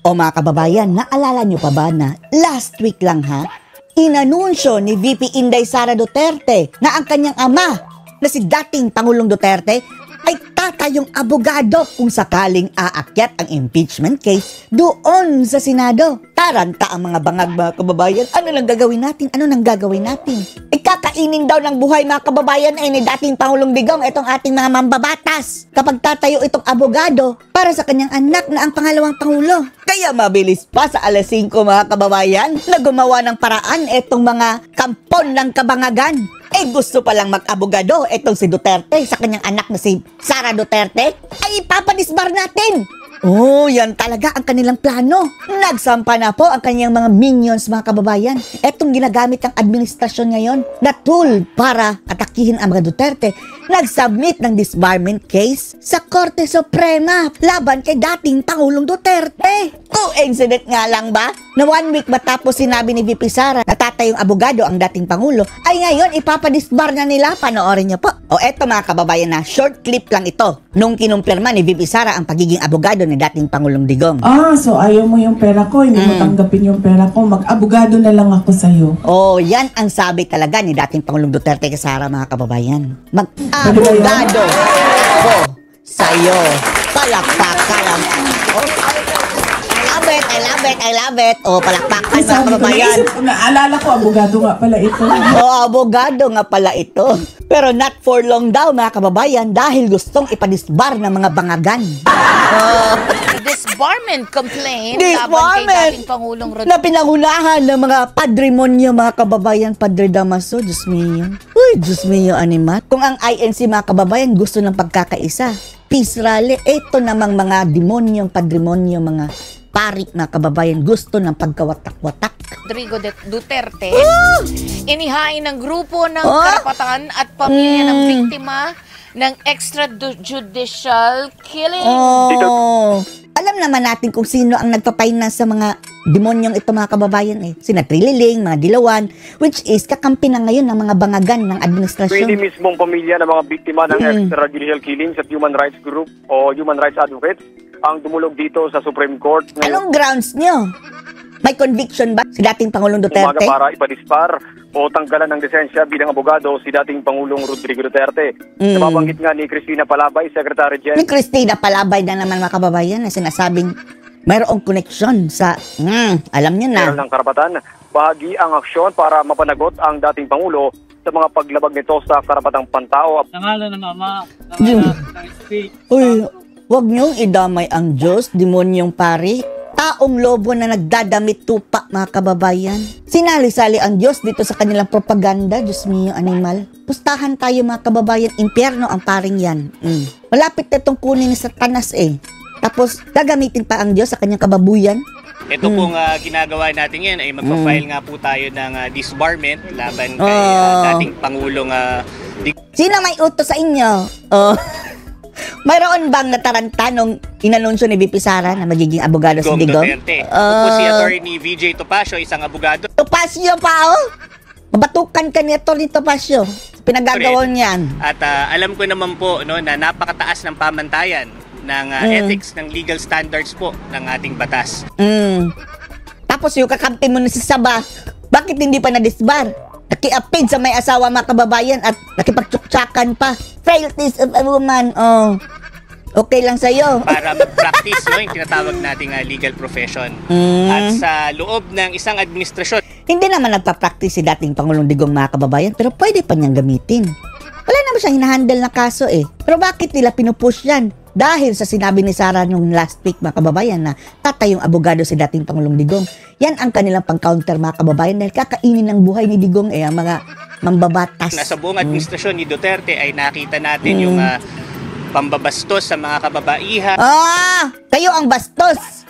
O mga kababayan, naalala nyo pa ba na last week lang inanunsyo ni VP Inday Sara Duterte na ang kanyang ama na si dating Pangulong Duterte ay tatayong abogado kung sakaling aakyat ang impeachment case doon sa Senado. Taranta ang mga bangag mga kababayan. Ano nang gagawin natin? Ano nang gagawin natin? Kakainin daw ng buhay mga kababayan ni dating Pangulong Digong itong ating mga mambabatas kapag tatayo itong abogado para sa kanyang anak na ang pangalawang Pangulo. Kaya mabilis pa sa alas 5 mga kababayan na gumawa ng paraan itong mga kampon ng kabangagan. Gusto palang mag-abogado itong si Duterte sa kanyang anak na si Sara Duterte, ay ipapadisbar natin. Yan talaga ang kanilang plano. Nagsampa na po ang kanyang mga minions mga kababayan. Etong ginagamit ng administrasyon ngayon na tool para atakihin ang mga Duterte. Nagsubmit ng disbarment case sa Korte Suprema laban kay dating Pangulong Duterte. Coincident nga lang ba na 1 week matapos sinabi ni VP Sara na tatayong abogado ang dating Pangulo, ay ngayon ipapadisbar na nila. Panoorin niyo po. Eto mga kababayan na short clip lang ito nung kinumpirma ni VP Sara ang pagiging abogado ni dating Pangulong Digong. So ayaw mo yung pera ko, hindi mo tanggapin yung pera ko, mag-abogado na lang ako sa'yo. Yan ang sabi talaga ni dating Pangulong Duterte kay Sara mga kababayan. Mag-abogado ako sa'yo. Palakpakan. I love it. Palakpakan mga kababayan. Naalala ko, abogado nga pala ito. Abogado nga pala ito. Pero not for long daw mga kababayan dahil gustong ipadisbar ng mga bangagan. Disbarment complaint laban kay dating Pangulong Rodrigo na pinangunahan ng mga padrimonyo mga kababayan. Padre Damaso, Diyos mio. Diyos mio animat. Kung ang INC mga kababayan gusto ng pagkakaisa, peace rally, ito namang mga demonyong padrimonyo, mga parik na kababayan gusto ng pagkawatak-watak. Rodrigo Duterte, inihain ng grupo ng karapatan at pamilya ng biktima ng extrajudicial killing. Alam naman natin kung sino ang nagpapainas sa mga demonyong ito mga kababayan Sina Trililing, mga Dilawan, which is kakampi na ngayon ng mga bangagan ng administrasyon. Pwede mismong pamilya ng mga biktima ng extrajudicial killings at human rights group o human rights advocates ang dumulog dito sa Supreme Court. Anong grounds nyo? May conviction ba si dating Pangulong Duterte? Para ipadispar o tanggalan ng lisensya bilang abogado si dating Pangulong Rodrigo Duterte. Nababanggit nga ni Cristina Palabay, Secretary General. Ni Cristina Palabay na naman mga kababayan na sinasabing mayroong connection sa, alam niyo na. Ng karapatan, bahagi ang aksyon para mapanagot ang dating Pangulo sa mga paglabag nito sa karapatang pantao. Nangalan ng Ama, nangalan ng Espiritu. Huwag niyong idamay ang Diyos, demonyong pari. Taong lobo na nagdadamit tupa, mga kababayan. Sinali-sali ang Diyos dito sa kanilang propaganda. Diyos mio, animal. Pustahan tayo mga kababayan, impyerno ang paring yan. Malapit na itong kunin ni Satanas Tapos gagamitin pa ang Diyos sa kanyang kababuyan. Ito pong ginagawa natin yan ay magpa-file nga po tayo ng disbarment laban kay dating Pangulong Sino may utos sa inyo? Mayroon bang nataranta nung inanunsyo ni VP Sara na magiging abogado si Digong? Po si Attorney VJ Topacio, isang abogado. Topacio pa Mabatukan ka ni Attorney Topacio. Pinagagawa niyan. At alam ko naman po na napakataas ng pamantayan ng ethics, ng legal standards po ng ating batas. Tapos yung kakampi mo na si Saba, bakit hindi pa na-disbar? Nakiapid sa may asawa mga kababayan at nakipagtsuktsakan pa. Frailties of a woman. Okay lang sa'yo. Para mag-practice yung tinatawag nating legal profession. At sa loob ng isang administrasyon. Hindi naman nagpa-practice si dating Pangulong Digong mga kababayan, pero pwede pa niyang gamitin. Wala naman siyang hinahandle na kaso Pero bakit nila pinupush yan? Dahil sa sinabi ni Sara nung last week mga kababayan na tatayong abogado si dating Pangulong Digong. Yan ang kanilang pang-counter mga kababayan dahil kakainin ng buhay ni Digong ang mga mambabatas. Nasa buong administrasyon ni Duterte ay nakita natin yung pambabastos sa mga kababaihan. Kayo ang bastos!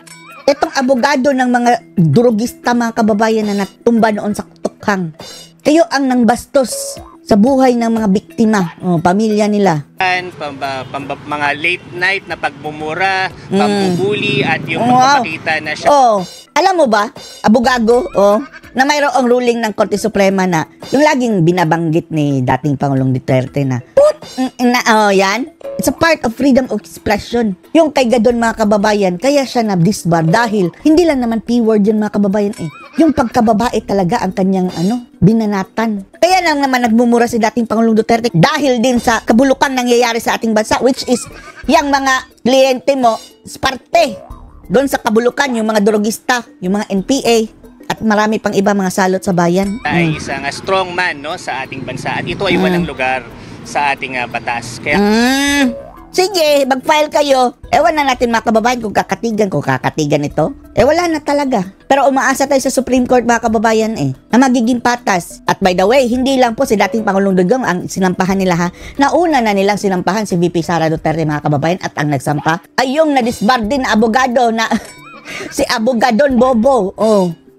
Itong abogado ng mga drugista mga kababayan na natumba noon sa tukhang. Kayo ang nang bastos sa buhay ng mga biktima, pamilya nila. Mga late night na pagmumura, pambubuli at yung magpapakita na siya. Alam mo ba, abogado, na mayroong ruling ng Korte Suprema na yung laging binabanggit ni dating Pangulong Duterte na yan. It's a part of freedom of expression. Yung kay Gadon mga kababayan, kaya siya na-disbar dahil hindi lang naman P-word yun mga kababayan eh. Yung pagkababae talaga ang kanyang binanatan. Kaya lang naman nagmumura si dating Pangulong Duterte dahil din sa kabulukan nangyayari sa ating bansa, which is yung mga kliyente mo, parte doon sa kabulukan, yung mga drogista, yung mga NPA, at marami pang iba mga salot sa bayan. Ay isang strong man, no, sa ating bansa at ito ay walang lugar sa ating batas. Kaya Sige, mag-file kayo. Ewan na natin mga kababayan kung kakatigan ito. Wala na talaga. Pero umaasa tayo sa Supreme Court mga kababayan na magiging patas. At by the way, hindi lang po si dating Pangulong Dugong ang sinampahan nila ha. Nauna na nilang sinampahan si VP Sara Duterte mga kababayan at ang nagsampa ay yung na-disbar din na abogado na si Abogadon Bobo.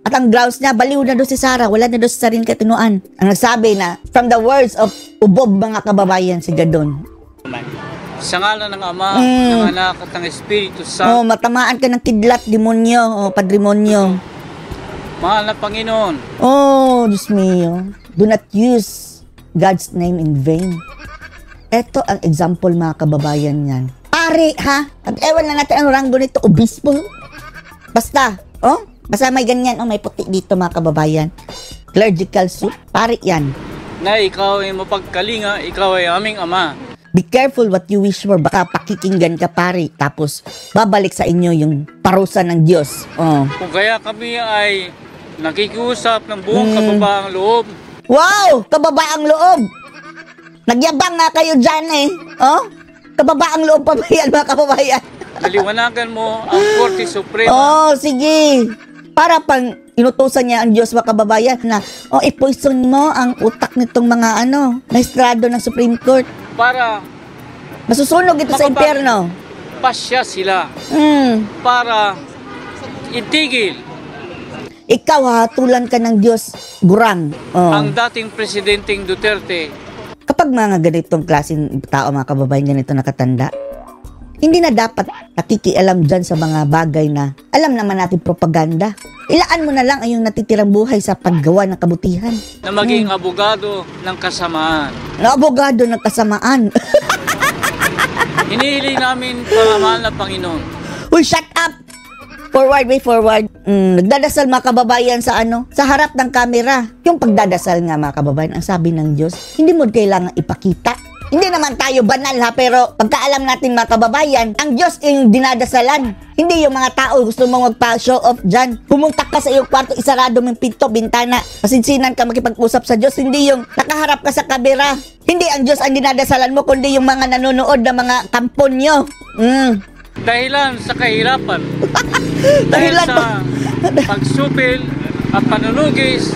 At ang grounds niya, baliw na doon si Sara, wala na doon sa sarili katinuan. Ang nagsabi na, from the words of Ubob mga kababayan, si Gadon. Sa ngalan ng Ama, ng Anak at ng Espiritu Santo. Matamaan ka ng kidlat, demonyo, padrimonyo. Mahal na Panginoon. Diyos mio. Do not use God's name in vain. Ito ang example mga kababayan yan. Pare, ha? Ewan na natin ang ranggo nito, obispo. Basta may ganyan, may puti dito mga kababayan. Clerical suit, pare yan. Na ikaw ay mapagkalinga, ikaw ay aming Ama. Be careful what you wish for. Baka pakikinggan ka pare. Tapos babalik sa inyo yung parusa ng Diyos. Kung kaya kami ay nakikiusap ng buong kababaang loob. Wow! Kababaang loob! Nagyabang nga kayo dyan Kababaang loob pa ba yan mga kababayan? Naliwanagan mo ang Korte Suprema. Sige. Para pang inutusan niya ang Diyos mga kababayan na i-poison mo ang utak nitong mga maestrado ng Supreme Court. Para masusunog ito sa impyerno. Pasya sila. Para itigil. Ikaw hatulan ka ng Diyos, gurang. Ang dating Presidenteng Duterte. Kapag mga ganitong klaseng tao, mga kababayan, ganito nakatanda, hindi na dapat nakikialam dyan sa mga bagay na alam naman natin propaganda. Ilaan mo na lang ang iyong natitirang buhay sa paggawa ng kabutihan. Na maging abogado ng kasamaan. Abogado ng kasamaan. Hinihiling namin mahal na Panginoon. Uy, shut up! Forward, way forward. Nagdadasal mga kababayan sa sa harap ng kamera. Yung pagdadasal nga mga kababayan, ang sabi ng Diyos, hindi mo kailangan ipakita. Hindi naman tayo banal ha, pero pagkaalam natin mga kababayan, ang Diyos yung dinadasalan. Hindi yung mga tao gusto mong magpa-show off dyan. Pumunta ka sa iyong kwarto, isarado mong pinto, bintana, masinsinan ka makipag-usap sa Diyos. Hindi yung nakaharap ka sa kamera. Hindi ang Diyos ang dinadasalan mo, kundi yung mga nanonood na mga kamponyo. Dahilan sa kahirapan. Dahil sa pagsupil at panunugis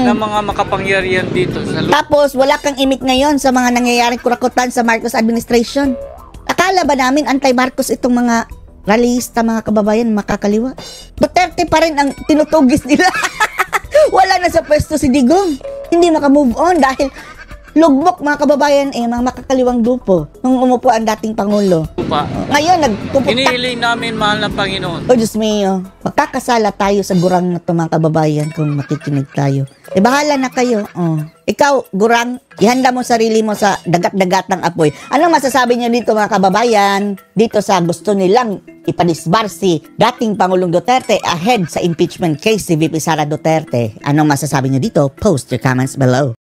ng mga makapangyarihan dito sa lupa. Tapos, wala kang imik ngayon sa mga nangyayaring kurakutan sa Marcos administration. Akala ba namin anti-Marcos itong mga rallyista, mga kababayan, makakaliwa? Duterte pa rin ang tinutugis nila. Wala na sa pwesto si Digong. Hindi makamove on dahil lugmok mga kababayan mga makakaliwang grupo nung umupo ang dating Pangulo. Ngayon, nagpupunta. Hinihiling namin mahal na Panginoon. Diyos mio, magkakasala tayo sa gurang na ito mga kababayan kung makikinig tayo. Bahala na kayo. Ikaw, gurang, ihanda mo sarili mo sa dagat-dagat ng apoy. Anong masasabi niyo dito mga kababayan? Dito sa gusto nilang ipadisbar si dating Pangulong Duterte ahead sa impeachment case si VP Sara Duterte. Anong masasabi niyo dito? Post your comments below.